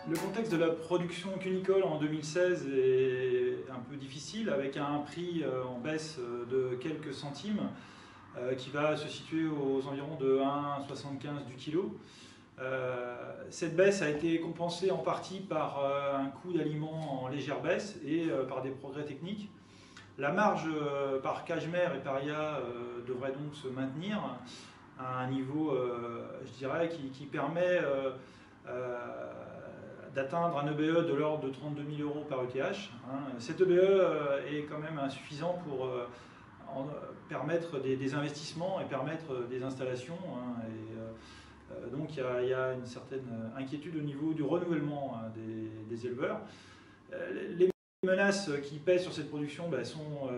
Le contexte de la production cunicole en 2016 est un peu difficile, avec un prix en baisse de quelques centimes qui va se situer aux environs de 1,75 du kilo. Cette baisse a été compensée en partie par un coût d'aliment en légère baisse et par des progrès techniques. La marge par Cajmer et Paria devrait donc se maintenir à un niveau, je dirais, qui permet d'atteindre un EBE de l'ordre de 32 000 euros par ETH. Cet EBE est quand même insuffisant pour permettre des investissements et permettre des installations. Donc il y a une certaine inquiétude au niveau du renouvellement des éleveurs. Les menaces qui pèsent sur cette production sont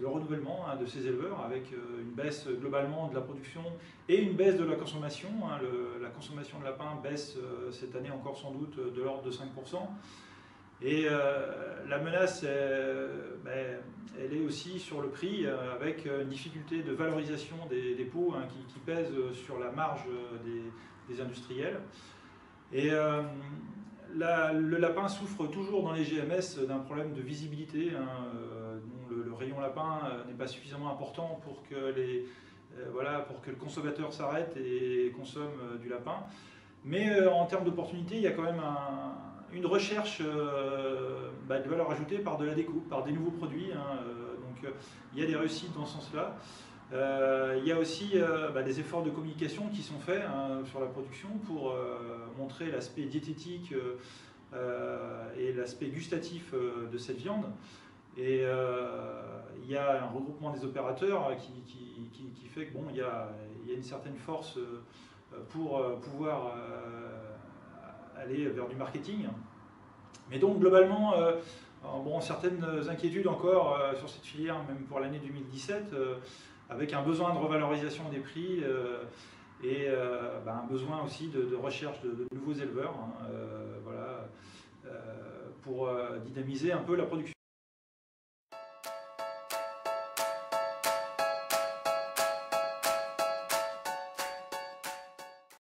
le renouvellement de ces éleveurs, avec une baisse globalement de la production et une baisse de la consommation. La consommation de lapin baisse cette année encore sans doute de l'ordre de 5%. Et la menace, elle est aussi sur le prix, avec une difficulté de valorisation des pots qui pèse sur la marge des industriels. Et le lapin souffre toujours dans les GMS d'un problème de visibilité. Le rayon lapin n'est pas suffisamment important pour que le consommateur s'arrête et consomme du lapin. Mais en termes d'opportunités, il y a quand même une recherche de valeur ajoutée par de la découpe, par des nouveaux produits. Donc il y a des réussites dans ce sens-là. Il y a aussi des efforts de communication qui sont faits sur la production pour montrer l'aspect diététique et l'aspect gustatif de cette viande. Et il y a un regroupement des opérateurs qui fait que il y a une certaine force pour pouvoir aller vers du marketing. Mais donc globalement, certaines inquiétudes encore sur cette filière, même pour l'année 2017, avec un besoin de revalorisation des prix et un besoin aussi de recherche de nouveaux éleveurs pour dynamiser un peu la production.